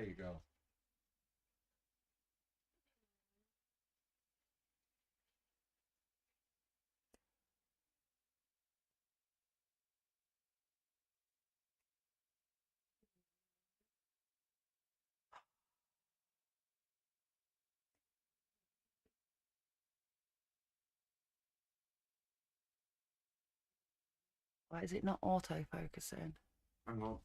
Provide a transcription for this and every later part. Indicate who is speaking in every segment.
Speaker 1: There you go.
Speaker 2: Why is it not auto-focusing?
Speaker 1: Hang on.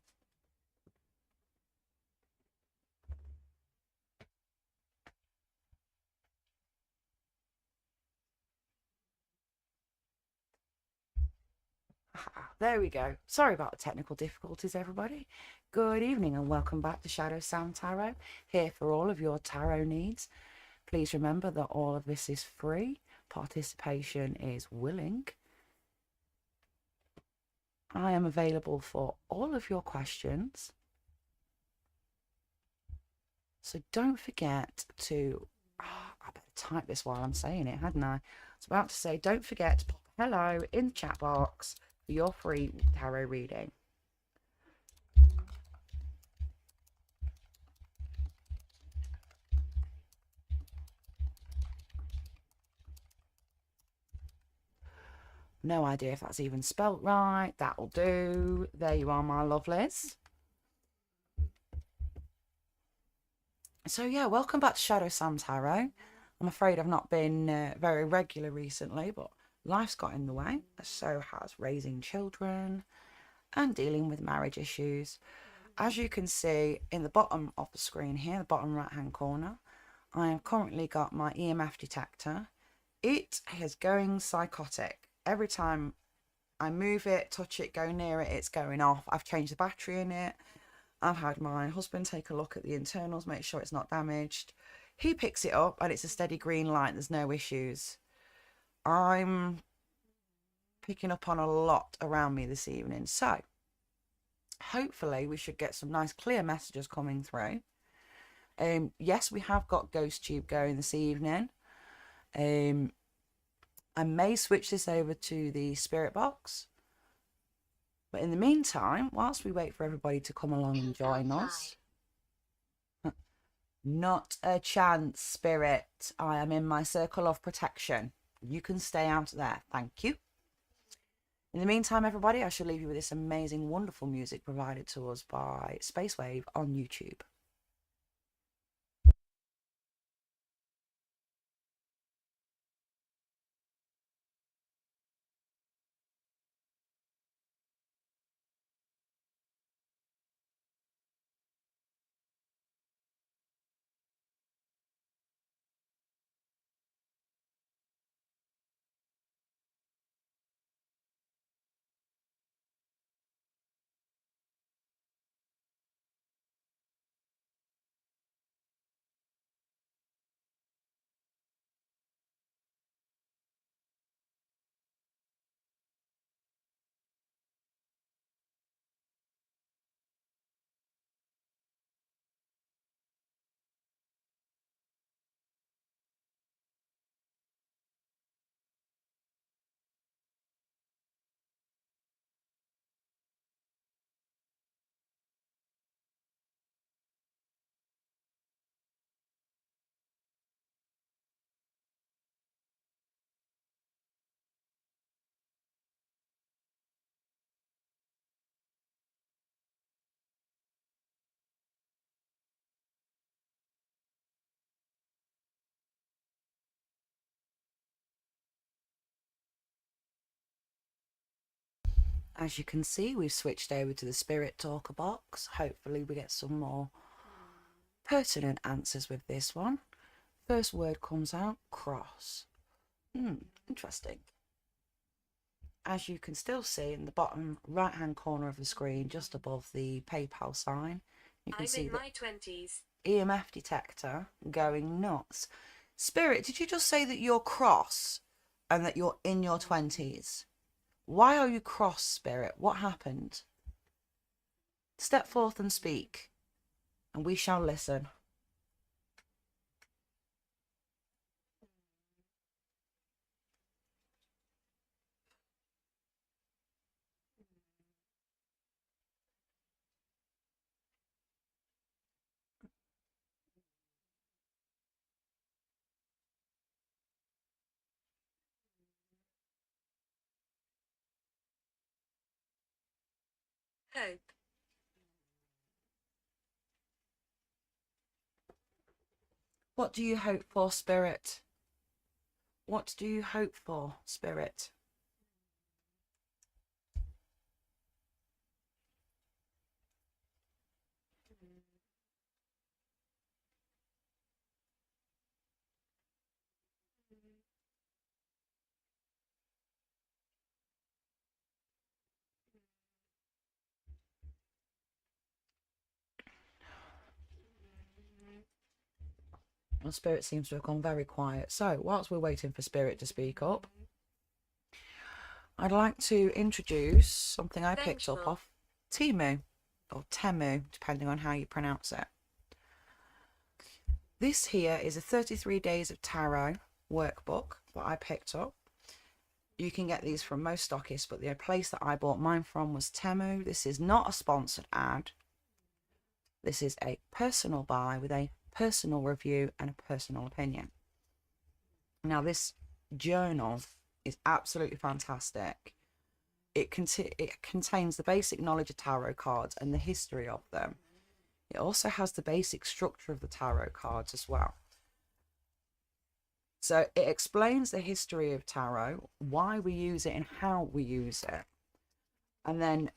Speaker 2: There we go. Sorry about the technical difficulties, everybody. Good evening and welcome back to Shadow Sound Tarot, here for all of your tarot needs. Please remember that all of this is free. Participation is willing. I am available for all of your questions. So don't forget to, I better type this while I'm saying it, hadn't I? I was about to say, don't forget to pop a hello in the chat box for your free tarot reading. No idea if that's even spelt right. That'll do. There you are, my lovelies. So yeah, welcome back to Shadow Sam Tarot. I'm afraid I've not been very regular recently, but life's got in the way. So has raising children and dealing with marriage issues. As you can see in the bottom of the screen here, the bottom right hand corner, I have currently got my EMF detector. It is going psychotic. Every time I move it, touch it, go near it, it's going off. I've changed the battery in it. I've had my husband take a look at the internals, make sure it's not damaged. He picks it up and it's a steady green light. There's no issues. I'm picking up on a lot around me this evening. So hopefully we should get some nice clear messages coming through. Yes, we have got Ghost Tube going this evening. I may switch this over to the Spirit Box. But in the meantime, whilst we wait for everybody to come along and join us, not a chance, Spirit. I am in my circle of protection. You can stay out there. Thank you. In the meantime, everybody, I shall leave you with this amazing, wonderful music provided to us by Space Wave on YouTube. As you can see, we've switched over to the Spirit Talker box. Hopefully we get some more pertinent answers with this one. First word comes out, cross. Interesting. As you can still see in the bottom right hand corner of the screen, just above the PayPal sign, you can see the
Speaker 3: 20s.
Speaker 2: EMF detector going nuts. Spirit, did you just say that you're cross and that you're in your 20s? Why are you cross, Spirit? What happened? Step forth and speak, and we shall listen.
Speaker 1: Hope.
Speaker 2: What do you hope for, Spirit? What do you hope for, Spirit? Well, Spirit seems to have gone very quiet. So, whilst we're waiting for Spirit to speak up, I'd like to introduce something I picked up off Temu, or Temu, depending on how you pronounce it. This here is a 33 Days of Tarot workbook that I picked up. You can get these from most stockists, but the place that I bought mine from was Temu. This is not a sponsored ad. This is a personal buy with a personal review and a personal opinion. Now, this journal is absolutely fantastic. It contains the basic knowledge of tarot cards and the history of them. It also has the basic structure of the tarot cards as well. So it explains the history of tarot, why we use it and how we use it. And then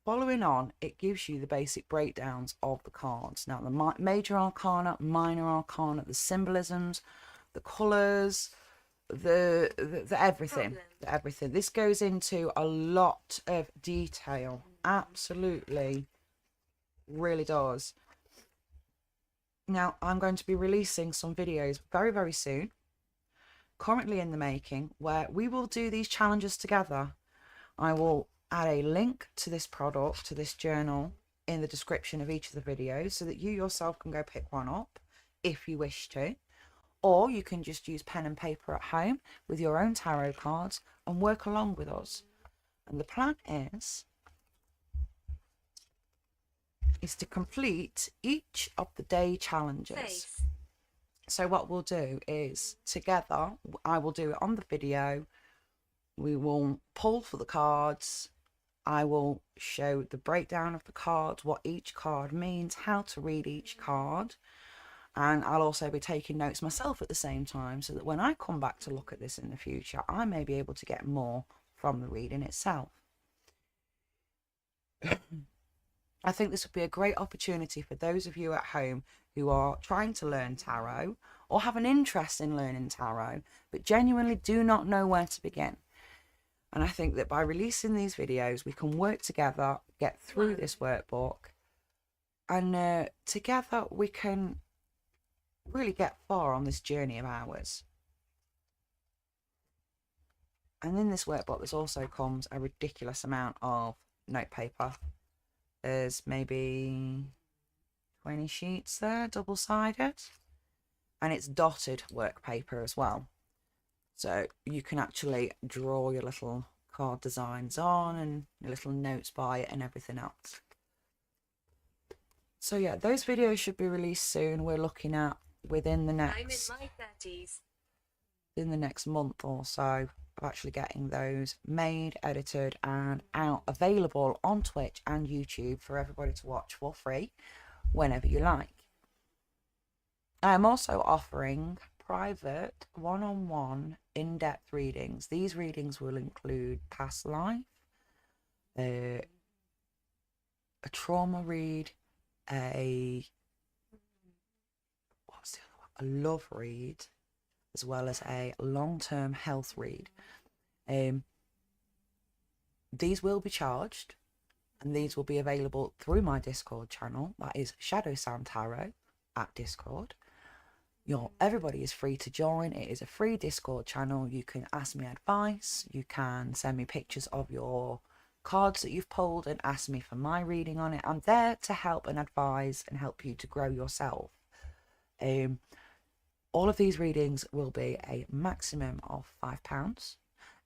Speaker 2: following on, it gives you the basic breakdowns of the cards. Now, the major arcana, minor arcana, the symbolisms, the colours, the everything. This goes into a lot of detail. Absolutely, really does. Now, I'm going to be releasing some videos very, very soon, currently in the making, where we will do these challenges together. I will add a link to this product, to this journal, in the description of each of the videos so that you yourself can go pick one up if you wish to. Or you can just use pen and paper at home with your own tarot cards and work along with us. And the plan is to complete each of the day challenges. So what we'll do is together, I will do it on the video. We will pull for the cards. I will show the breakdown of the cards, what each card means, how to read each card. And I'll also be taking notes myself at the same time so that when I come back to look at this in the future, I may be able to get more from the reading itself. I think this would be a great opportunity for those of you at home who are trying to learn tarot or have an interest in learning tarot, but genuinely do not know where to begin. And I think that by releasing these videos, we can work together, get through this workbook, and together we can really get far on this journey of ours. And in this workbook, there also comes a ridiculous amount of notepaper. There's maybe 20 sheets there, double-sided. And it's dotted work paper as well. So you can actually draw your little card designs on and your little notes by it and everything else. So yeah, those videos should be released soon. We're looking at within the next...
Speaker 1: I'm in my 30s.
Speaker 2: In the next month or so of actually getting those made, edited and out, available on Twitch and YouTube for everybody to watch for free whenever you like. I'm also offering private one-on-one in-depth readings. These readings will include past life, a trauma read, a love read, as well as a long-term health read. These will be charged, and these will be available through my Discord channel. That is Shadow Sam Tarot at Discord. Everybody is free to join. It is a free Discord channel. You can ask me advice. You can send me pictures of your cards that you've pulled and ask me for my reading on it. I'm there to help and advise and help you to grow yourself. All of these readings will be a maximum of £5,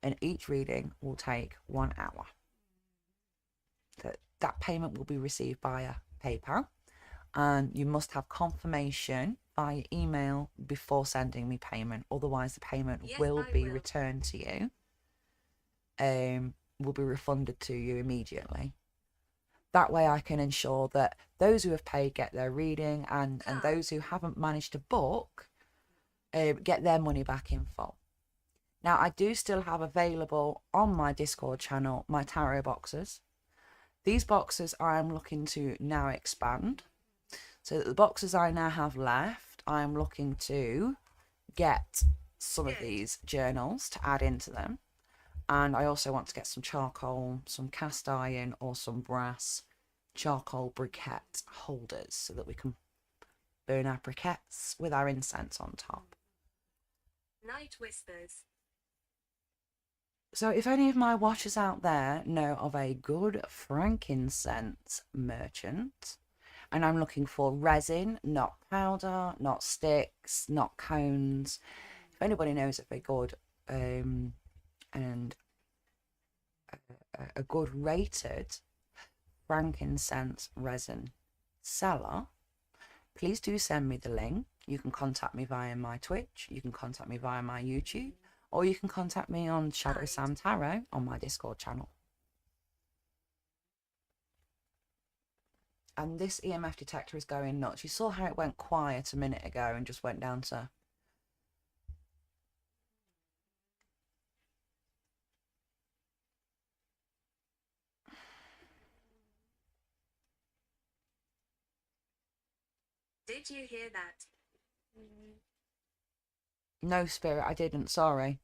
Speaker 2: and each reading will take 1 hour. That payment will be received via PayPal, and you must have confirmation via email before sending me payment. Otherwise, the payment will be returned to you. Will be refunded to you immediately. That way I can ensure that those who have paid get their reading, and those who haven't managed to book get their money back in full. Now, I do still have available on my Discord channel my tarot boxes. These boxes I am looking to now expand. So that the boxes I now have left, I am looking to get some of these journals to add into them. And I also want to get some charcoal, some cast iron, or some brass charcoal briquette holders so that we can burn our briquettes with our incense on top.
Speaker 1: Night Whispers.
Speaker 2: So if any of my watchers out there know of a good frankincense merchant, and I'm looking for resin, not powder, not sticks, not cones. If anybody knows of a good and a good rated frankincense resin seller, please do send me the link. You can contact me via my Twitch, you can contact me via my YouTube, or you can contact me on Shadow Sam Tarot on my Discord channel. And this EMF detector is going nuts. You saw how it went quiet a minute ago and just went down to...
Speaker 1: Did you hear that?
Speaker 2: No, Spirit, I didn't, sorry.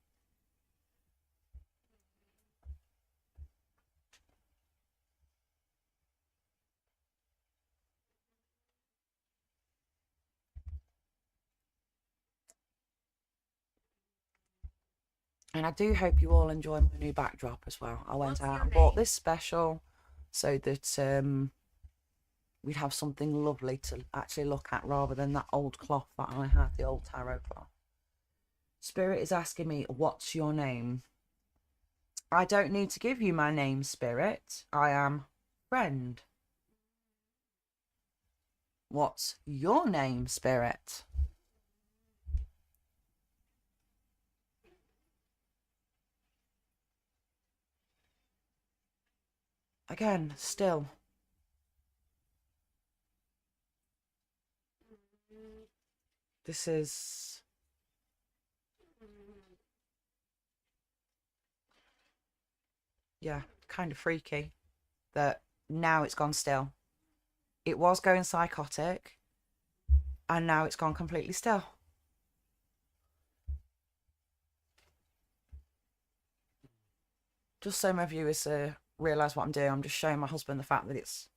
Speaker 2: And I do hope you all enjoy my new backdrop as well. I went out and bought this special so that we'd have something lovely to actually look at rather than that old cloth that I had, the old tarot cloth. Spirit is asking me, what's your name? I don't need to give you my name, Spirit. I am Friend. What's your name, Spirit? Again, still. This is... yeah, kind of freaky that now it's gone still. It was going psychotic and now it's gone completely still. Just so my viewers realise what I'm doing, I'm just showing my husband the fact that it's...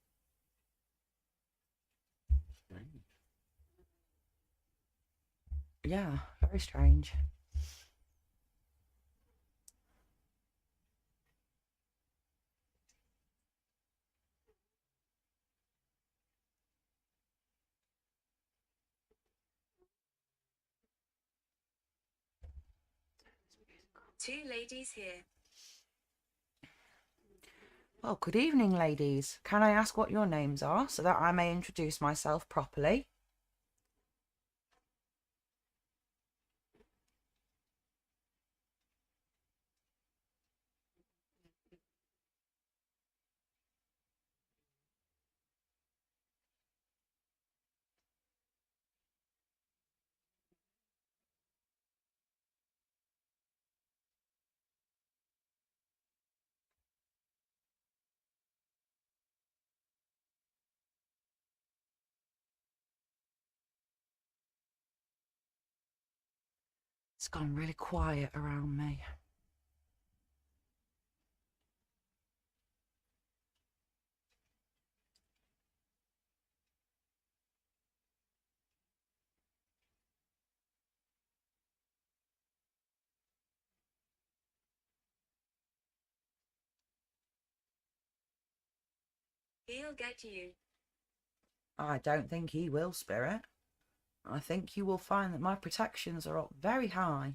Speaker 2: yeah, very strange.
Speaker 1: Two ladies here.
Speaker 2: Well, good evening, ladies. Can I ask what your names are so that I may introduce myself properly? It's gone really quiet around me.
Speaker 1: He'll get you.
Speaker 2: I don't think he will, Spirit. I think you will find that my protections are up very high.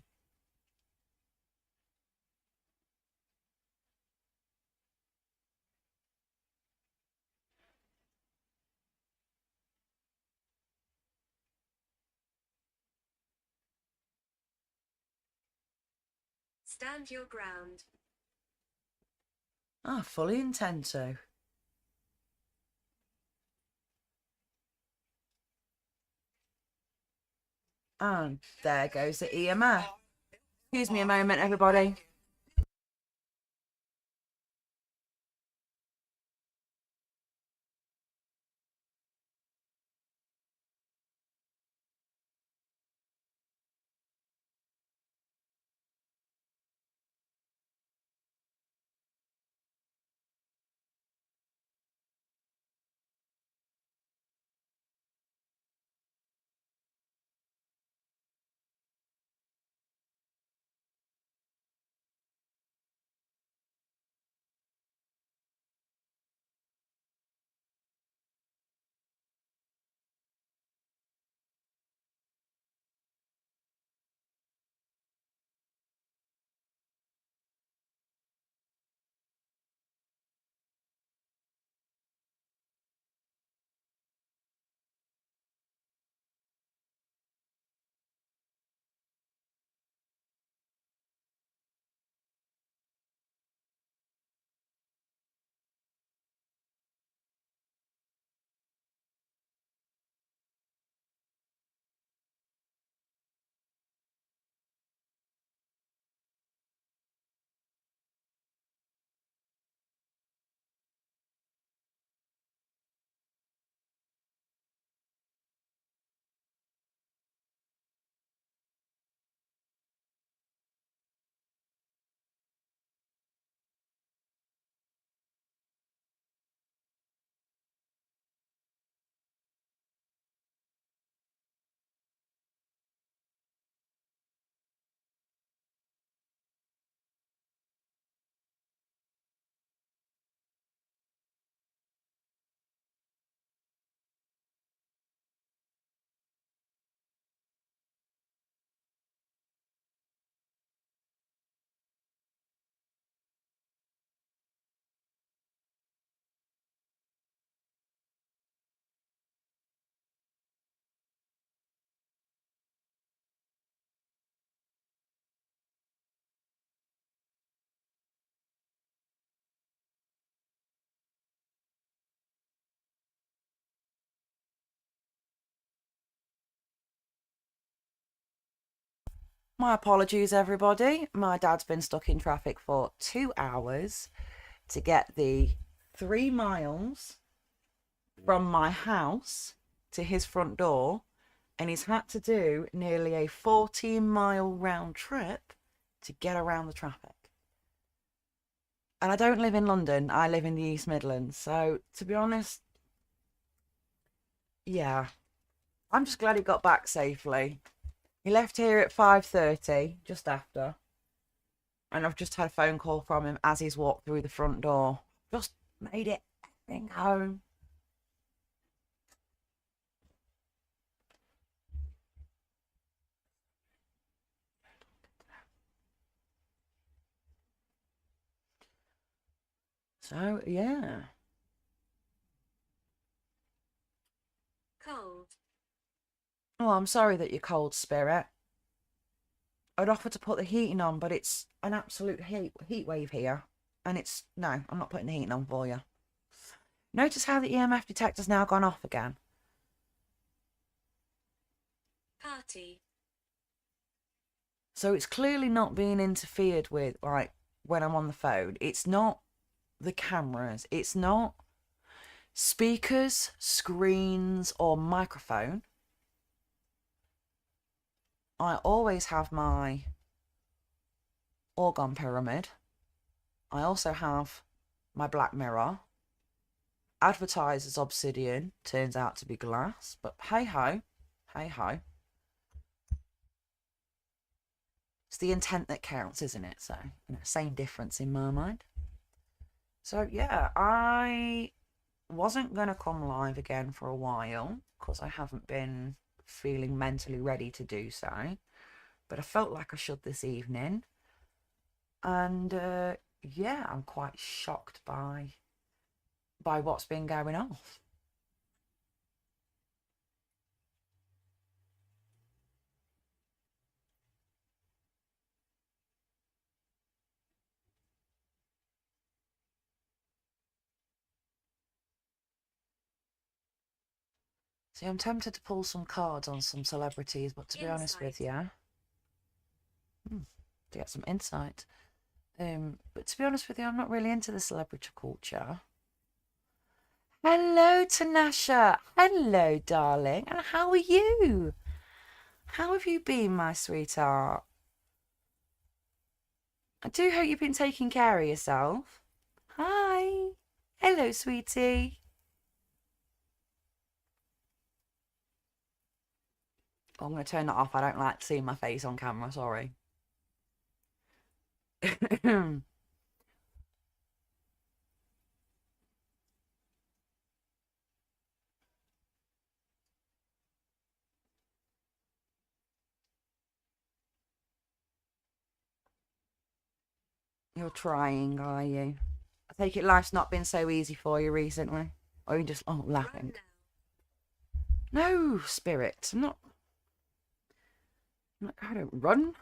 Speaker 1: Stand your ground.
Speaker 2: I fully intend to. And there goes the EMF. Excuse me a moment, everybody. My apologies, everybody. My dad's been stuck in traffic for 2 hours to get the 3 miles from my house to his front door, and he's had to do nearly a 14-mile round trip to get around the traffic. And I don't live in London, I live in the East Midlands. So, to be honest, yeah, I'm just glad he got back safely. He left here at 5:30, just after. And I've just had a phone call from him as he's walked through the front door. Just made it home. So, yeah.
Speaker 1: Cold.
Speaker 2: Oh, I'm sorry that you're cold, Spirit. I'd offer to put the heating on, but it's an absolute heat wave here. And no, I'm not putting the heating on for you. Notice how the EMF detector's now gone off again.
Speaker 1: Party.
Speaker 2: So it's clearly not being interfered with, like, when I'm on the phone. It's not the cameras. It's not speakers, screens, or microphone. I always have my orgone pyramid. I also have my black mirror. Advertiser's obsidian turns out to be glass, but hey ho, hey ho. It's the intent that counts, isn't it? So, same difference in my mind. So yeah, I wasn't gonna come live again for a while because I haven't been feeling mentally ready to do so, but I felt like I should this evening. And yeah, I'm quite shocked by what's been going on. See, I'm tempted to pull some cards on some celebrities, but to be honest with you, to get some insight. But to be honest with you, I'm not really into the celebrity culture. Hello, Tanasha. Hello, darling. And how are you? How have you been, my sweetheart? I do hope you've been taking care of yourself. Hi. Hello, sweetie. Oh, I'm going to turn that off. I don't like seeing my face on camera. Sorry. You're trying, are you? I take it life's not been so easy for you recently. Or you just laughing? No, Spirit. I don't run.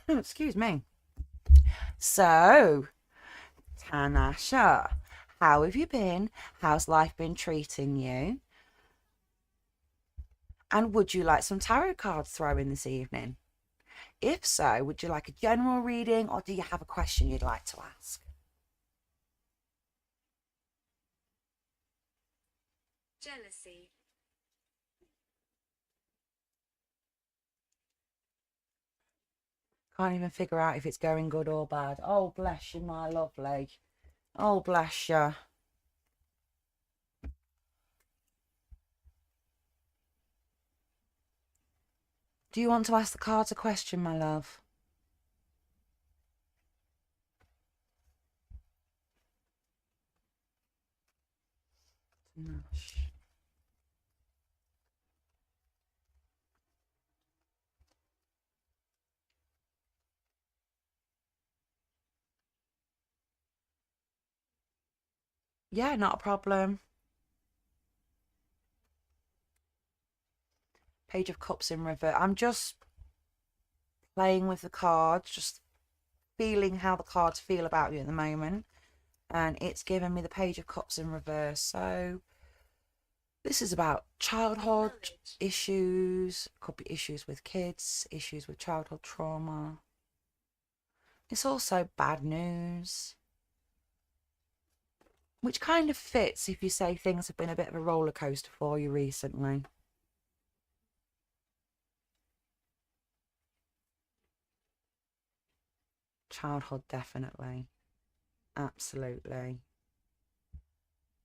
Speaker 2: Excuse me. So, Tanasha, how have you been? How's life been treating you? And would you like some tarot cards throwing this evening? If so, would you like a general reading or do you have a question you'd like to ask?
Speaker 1: Jealousy.
Speaker 2: Can't even figure out if it's going good or bad. Oh, bless you, my lovely. Oh, bless you. Do you want to ask the cards a question, my love? Yeah, not a problem. Page of Cups in reverse. I'm just playing with the cards, just feeling how the cards feel about you at the moment. And it's given me the Page of Cups in reverse. So this is about childhood issues. Could be issues with kids, issues with childhood trauma. It's also bad news, which kind of fits if you say things have been a bit of a roller coaster for you recently. Childhood, definitely. Absolutely.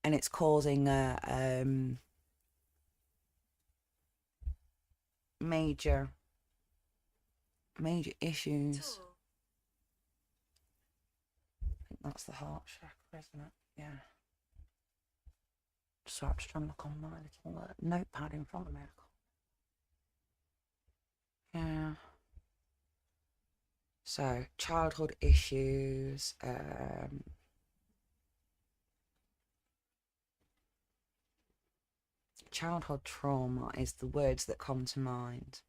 Speaker 2: And it's causing major issues. I think that's the heart chakra, isn't it? Yeah. So I'm just trying to look on my little notepad in front of me. Yeah. So childhood issues. Childhood trauma is the words that come to mind.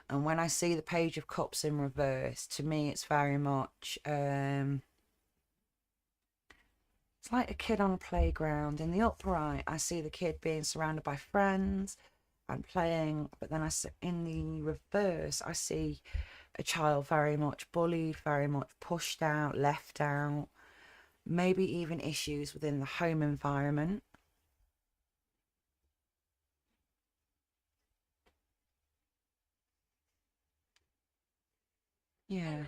Speaker 2: And when I see the Page of Cups in reverse, to me it's very much it's like a kid on a playground. In the upright, I see the kid being surrounded by friends and playing, but then in the reverse, I see a child very much bullied, very much pushed out, left out, maybe even issues within the home environment. Yeah.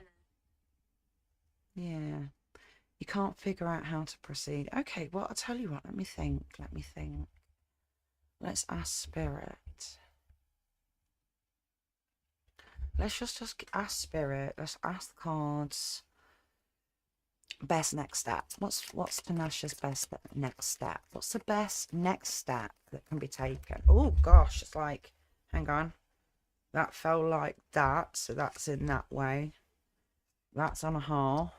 Speaker 2: Yeah. You can't figure out how to proceed. Okay, well, I'll tell you what, let me think. Let's ask Spirit. Let's just ask Spirit. Let's ask the cards. Best next step. What's Tanasha's best next step? What's the best next step that can be taken? Oh gosh, it's like, hang on. That fell like that, so that's in that way. That's on a half.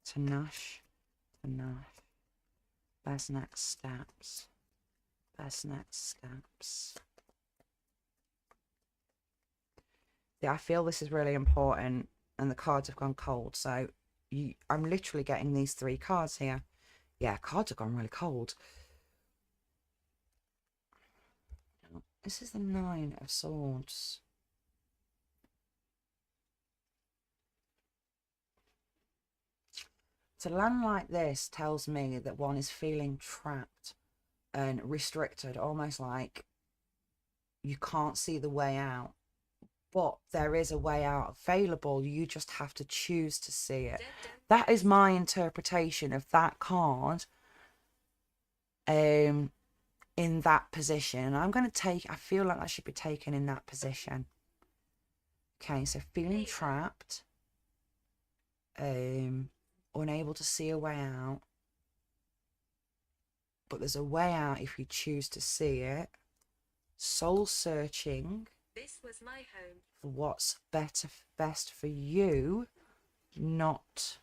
Speaker 2: Tanash. Best next steps. Yeah, I feel this is really important and the cards have gone cold. So I'm literally getting these three cards here. Yeah, cards have gone really cold. This is the Nine of Swords. To land like this tells me that one is feeling trapped and restricted, almost like you can't see the way out. But there is a way out available. You just have to choose to see it. That is my interpretation of that card in that position. I'm going to take, I feel like I should be taken in that position. Okay, so feeling trapped, unable to see a way out. But there's a way out if you choose to see it. Soul searching.
Speaker 1: This was my home.
Speaker 2: For what's best for you, not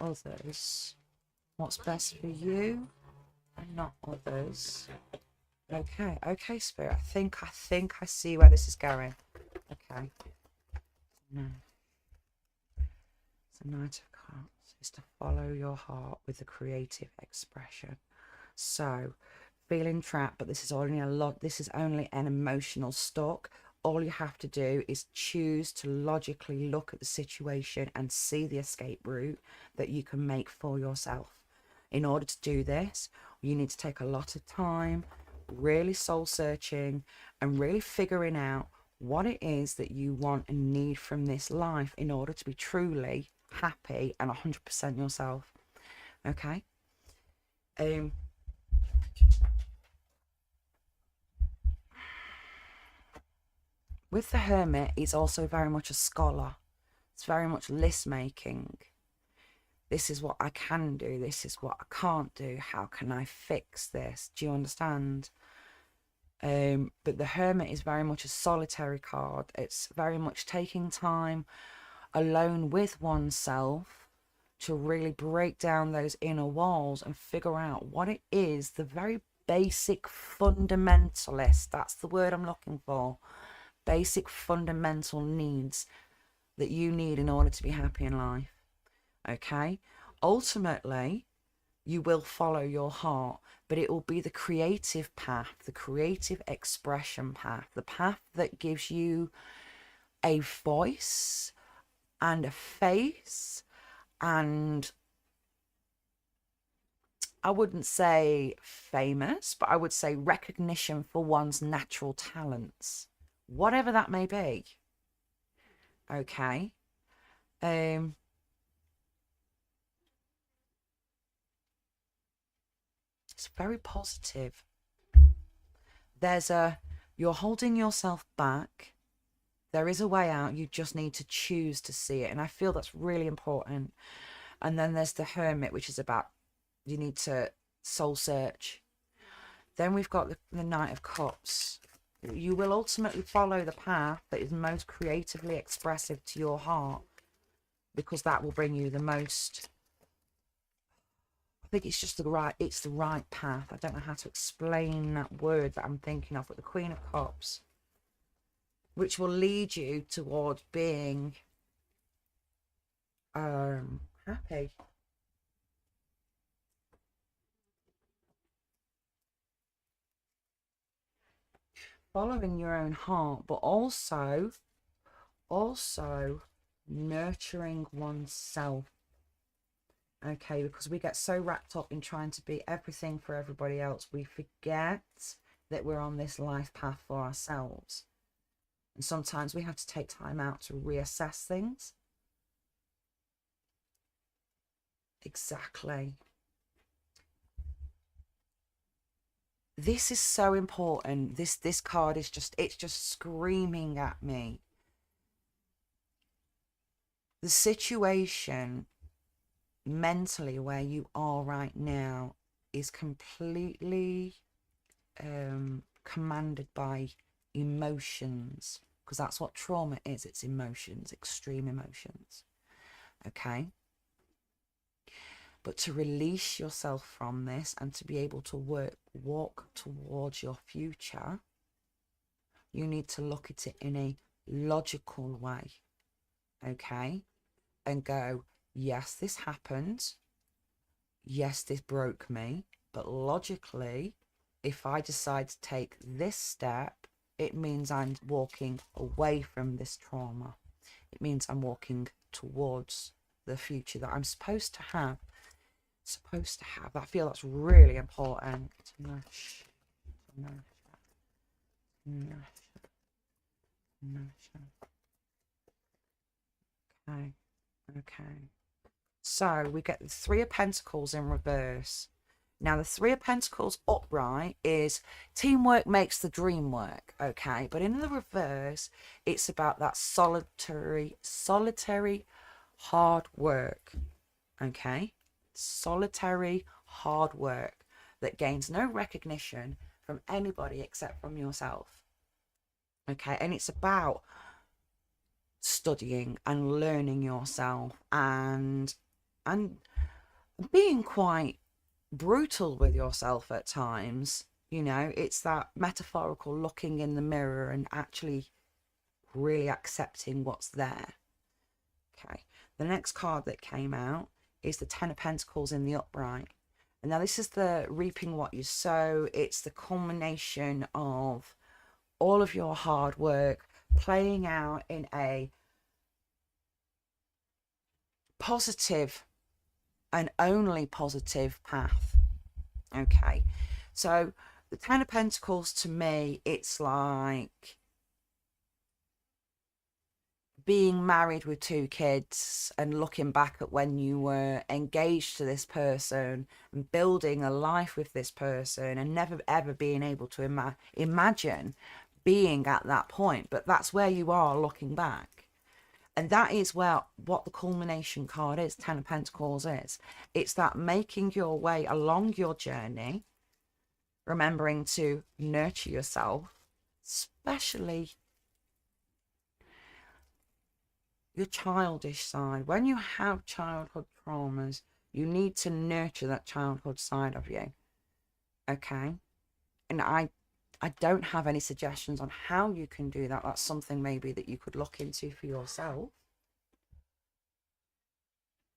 Speaker 2: others. What's best for you and not others. Okay, Spirit. I think I see where this is going. Okay. No. The Knight of Cups is to follow your heart with a creative expression. So, feeling trapped, but this is only an emotional stuck. All you have to do is choose to logically look at the situation and see the escape route that you can make for yourself. In order to do this, you need to take a lot of time, really soul searching and really figuring out what it is that you want and need from this life in order to be truly happy and 100% yourself. Okay? With the Hermit, he's also very much a scholar. It's very much list making. This is what I can do. This is what I can't do. How can I fix this? Do you understand? But the Hermit is very much a solitary card. It's very much taking time alone with oneself to really break down those inner walls and figure out what it is, the very basic fundamentalist, that's the word I'm looking for, basic fundamental needs that you need in order to be happy in life. Okay? Ultimately, you will follow your heart, but it will be the creative path, the creative expression path, the path that gives you a voice and a face, and I wouldn't say famous, but I would say recognition for one's natural talents, whatever that may be. Okay. It's very positive. You're holding yourself back. There is a way out. You just need to choose to see it. And I feel that's really important. And then there's the Hermit, which is about you need to soul search. Then we've got the Knight of Cups. You will ultimately follow the path that is most creatively expressive to your heart, because that will bring you the most. I think it's just the right path. I don't know how to explain that word that I'm thinking of, but the Queen of Cups, which will lead you towards being happy. Following your own heart, but also nurturing oneself. Okay, because we get so wrapped up in trying to be everything for everybody else, we forget that we're on this life path for ourselves. And sometimes we have to take time out to reassess things. Exactly. This is so important. This card is it's just screaming at me. The situation mentally where you are right now is completely commanded by emotions, because that's what trauma is. It's emotions, extreme emotions. Okay? But to release yourself from this and to be able to walk towards your future, you need to look at it in a logical way. Okay? And go, yes, this happened. yes, this broke me, but logically, if I decide to take this step, it means I'm walking away from this trauma. It means I'm walking towards the future that I'm supposed to have. I feel that's really important. Okay. Okay. So we get the Three of Pentacles in reverse. Now, the Three of Pentacles upright is teamwork makes the dream work, okay? But in the reverse, it's about that solitary hard work, okay? Solitary hard work that gains no recognition from anybody except from yourself, okay? And it's about studying and learning yourself and being quite brutal with yourself at times. You know, it's that metaphorical looking in the mirror and actually really accepting what's there. Okay, the next card that came out is the Ten of Pentacles in the upright. And now this is the reaping what you sow. It's the culmination of all of your hard work playing out in a positive and only positive path. Okay, so the Ten of Pentacles, to me, it's like being married with 2 kids and looking back at when you were engaged to this person and building a life with this person and never ever being able to imagine being at that point. But that's where you are looking back. And that is where what the culmination card is, Ten of Pentacles is. It's that making your way along your journey, remembering to nurture yourself, especially your childish side. When you have childhood traumas, you need to nurture that childhood side of you. Okay? And I don't have any suggestions on how you can do that. That's something maybe that you could look into for yourself.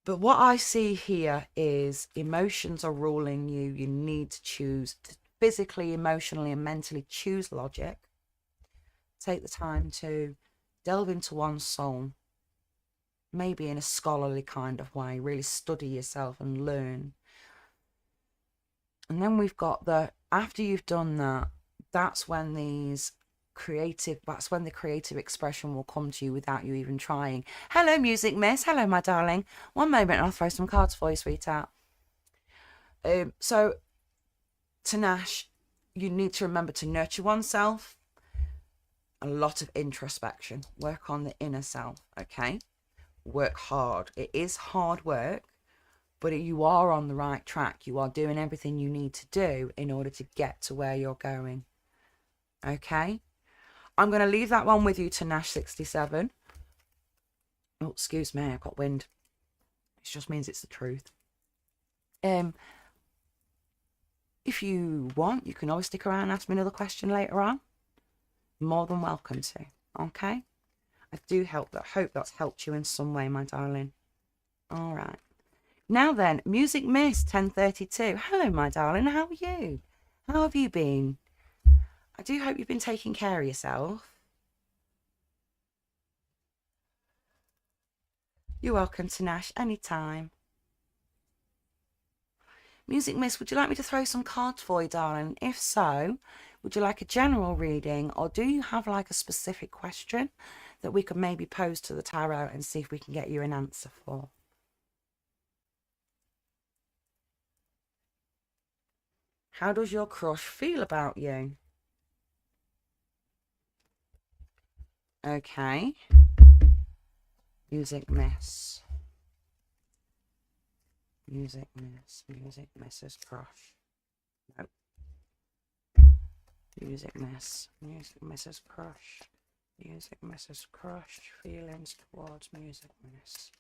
Speaker 2: But what I see here is emotions are ruling you. You need to choose to physically, emotionally, and mentally choose logic. Take the time to delve into one's soul, maybe in a scholarly kind of way. Really study yourself and learn. And then we've got after you've done that, that's when the creative expression will come to you without you even trying. Hello, Music Miss. Hello, my darling. One moment and I'll throw some cards for you, sweetheart. So, Tanash, you need to remember to nurture oneself. A lot of introspection. Work on the inner self, okay? Work hard. It is hard work, but you are on the right track. You are doing everything you need to do in order to get to where you're going. Okay? I'm going to leave that one with you to Nash67. Oh, excuse me, I got wind. It just means it's the truth. If you want, you can always stick around and ask me another question later on. More than welcome to. Okay? I do hope that's helped you in some way, my darling. All right. Now then, Music Miss 1032. Hello, my darling. How are you? How have you been? I do hope you've been taking care of yourself. You're welcome to Nash anytime. Music Miss, would you like me to throw some cards for you, darling? If so, would you like a general reading, or do you have like a specific question that we could maybe pose to the tarot and see if we can get you an answer for? How does your crush feel about you? Okay. Music Miss. Music Miss's crush. Nope. Music Miss's crush. Music Miss's crush. Feelings towards Music Miss.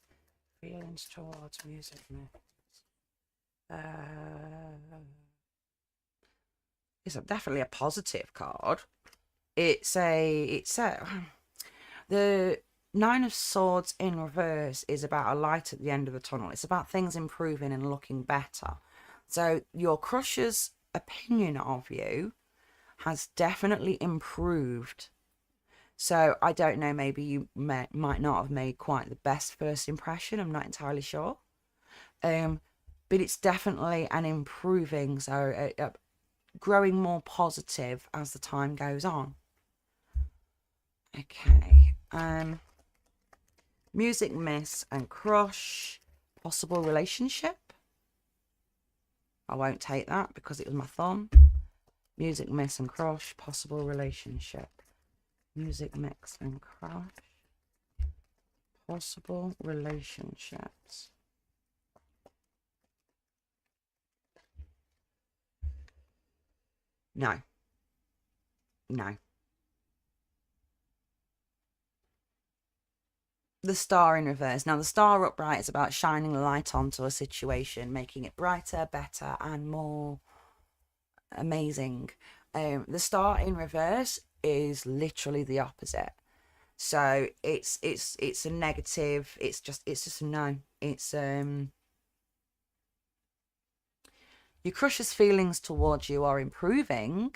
Speaker 2: Feelings towards Music Miss. It's definitely a positive card. The Nine of Swords in reverse is about a light at the end of the tunnel. It's about things improving and looking better. So your crusher's opinion of you has definitely improved. So I don't know, maybe you might not have made quite the best first impression. I'm not entirely sure. But it's definitely an improving, so growing more positive as the time goes on. Okay. Music miss and crush. Possible relationship. I won't take that because it was my thumb. Music miss and crush. Possible relationship. Music mix and crush. Possible relationships. No. No. The Star in reverse. Now, the Star upright is about shining the light onto a situation, making it brighter, better, and more amazing. The Star in reverse is literally the opposite. So it's a negative. It's just a no. It's your crush's feelings towards you are improving,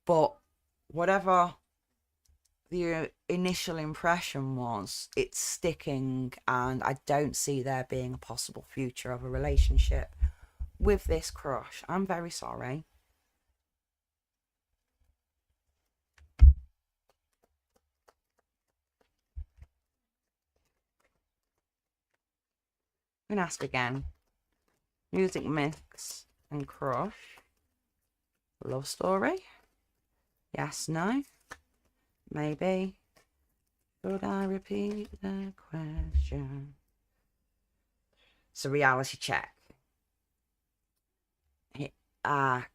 Speaker 2: but whatever the initial impression was, it's sticking, and I don't see there being a possible future of a relationship with this crush. I'm very sorry. I'm gonna ask again. Music mix and crush. Love story. Yes, no. Maybe. Should I repeat the question? It's a reality check.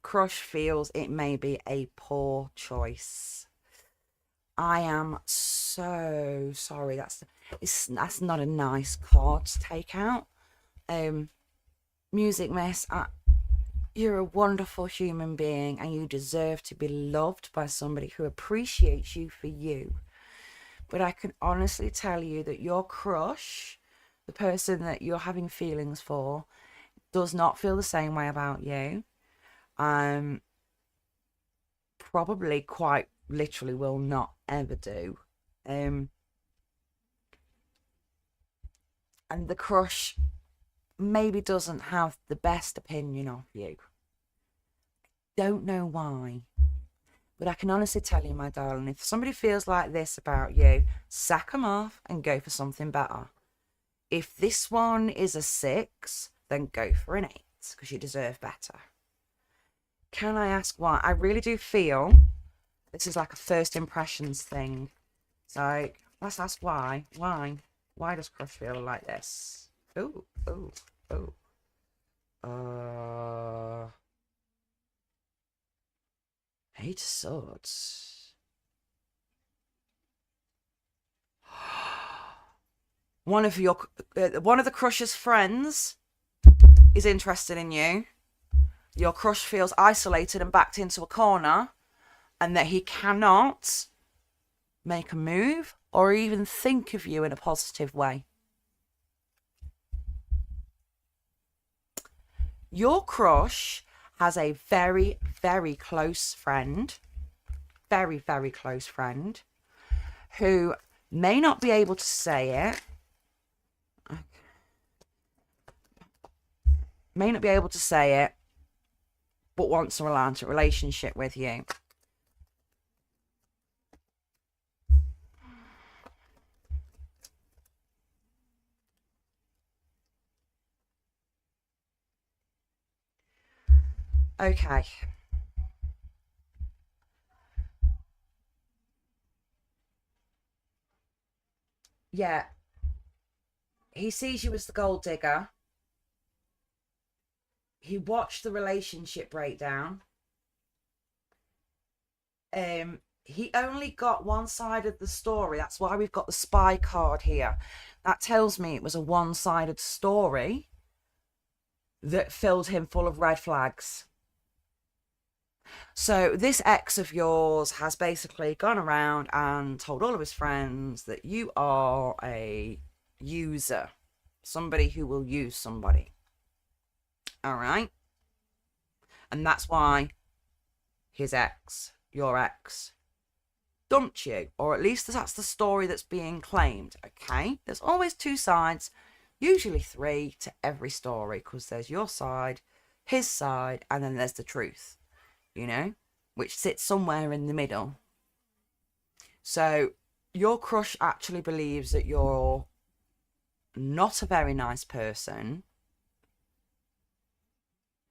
Speaker 2: Crush feels it may be a poor choice. I am so sorry. That's not a nice card to take out. Music mess. You're a wonderful human being, and you deserve to be loved by somebody who appreciates you for you. But I can honestly tell you that your crush, the person that you're having feelings for, does not feel the same way about you. Probably quite literally will not ever do. And the crush maybe doesn't have the best opinion of you. Don't know why. But I can honestly tell you, my darling, if somebody feels like this about you, sack them off and go for something better. If this one is a 6, then go for an 8, because you deserve better. Can I ask why? I really do feel this is like a first impressions thing. So let's ask why. Why? Why does crush feel like this? Ooh. Eight of Swords. One of the crusher's friends is interested in you. Your crush feels isolated and backed into a corner, and that he cannot make a move or even think of you in a positive way. Your crush has a very, very close friend, very, very close friend, who may not be able to say it, but wants a romantic relationship with you. Okay. Yeah. He sees you as the gold digger. He watched the relationship breakdown. He only got one side of the story. That's why we've got the spy card here. That tells me it was a one-sided story that filled him full of red flags. So this ex of yours has basically gone around and told all of his friends that you are a user, somebody who will use somebody. All right? And that's why his ex, your ex, dumped you, or at least that's the story that's being claimed. Okay, there's always two sides, usually three to every story, because there's your side, his side, and then there's the truth, you know, which sits somewhere in the middle. So your crush actually believes that you're not a very nice person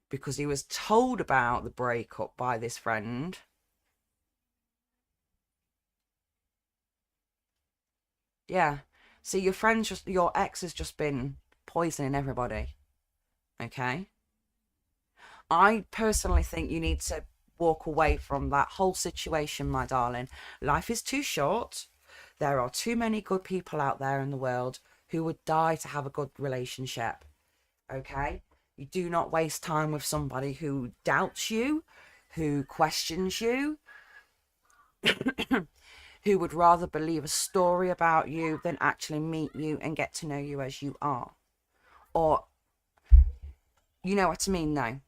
Speaker 2: because he was told about the breakup by this friend. Yeah. See, your ex has just been poisoning everybody. Okay. I personally think you need to walk away from that whole situation, my darling. Life is too short. There are too many good people out there in the world who would die to have a good relationship. Okay. You do not waste time with somebody who doubts you, who questions you, who would rather believe a story about you than actually meet you and get to know you as you are. Or, you know what I mean, though.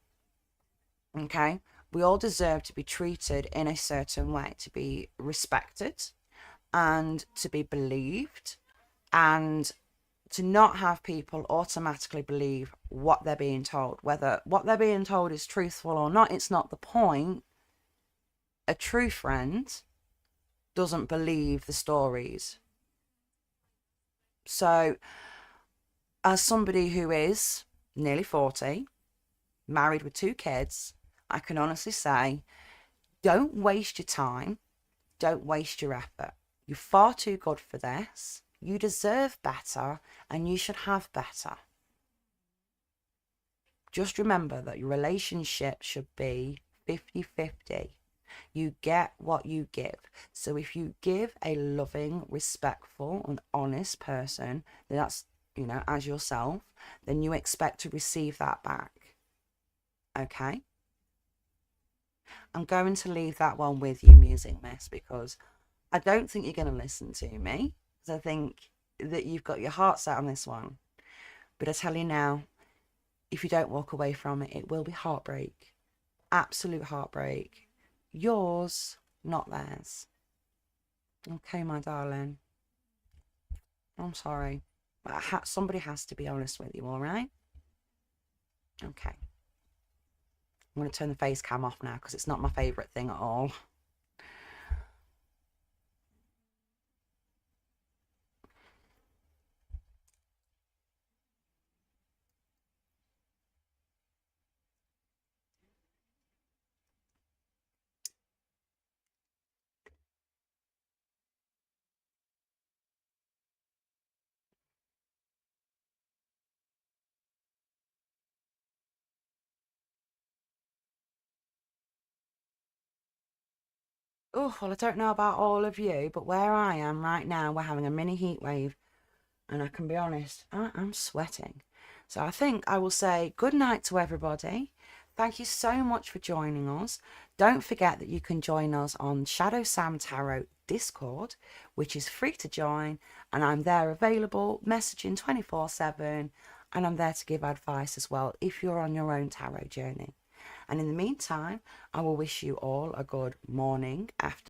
Speaker 2: Okay? We all deserve to be treated in a certain way, to be respected and to be believed, and to not have people automatically believe what they're being told. Whether what they're being told is truthful or not, it's not the point. A true friend doesn't believe the stories. So, as somebody who is nearly 40, married with 2 kids, I can honestly say, don't waste your time. Don't waste your effort. You're far too good for this. You deserve better and you should have better. Just remember that your relationship should be 50-50. You get what you give. So if you give a loving, respectful, and honest person, then that's, you know, as yourself, then you expect to receive that back. Okay? I'm going to leave that one with you, Music Miss, because I don't think you're going to listen to me. Because I think that you've got your heart set on this one. But I tell you now, if you don't walk away from it, it will be heartbreak. Absolute heartbreak. Yours, not theirs. Okay, my darling. I'm sorry. But somebody has to be honest with you, all right? Okay. I'm going to turn the face cam off now because it's not my favourite thing at all. Oh, well, I don't know about all of you, but where I am right now, we're having a mini heat wave. And I can be honest, I'm sweating. So I think I will say good night to everybody. Thank you so much for joining us. Don't forget that you can join us on Shadow Sam Tarot Discord, which is free to join. And I'm there available, messaging 24/7. And I'm there to give advice as well if you're on your own tarot journey. And in the meantime, I will wish you all a good morning, afternoon,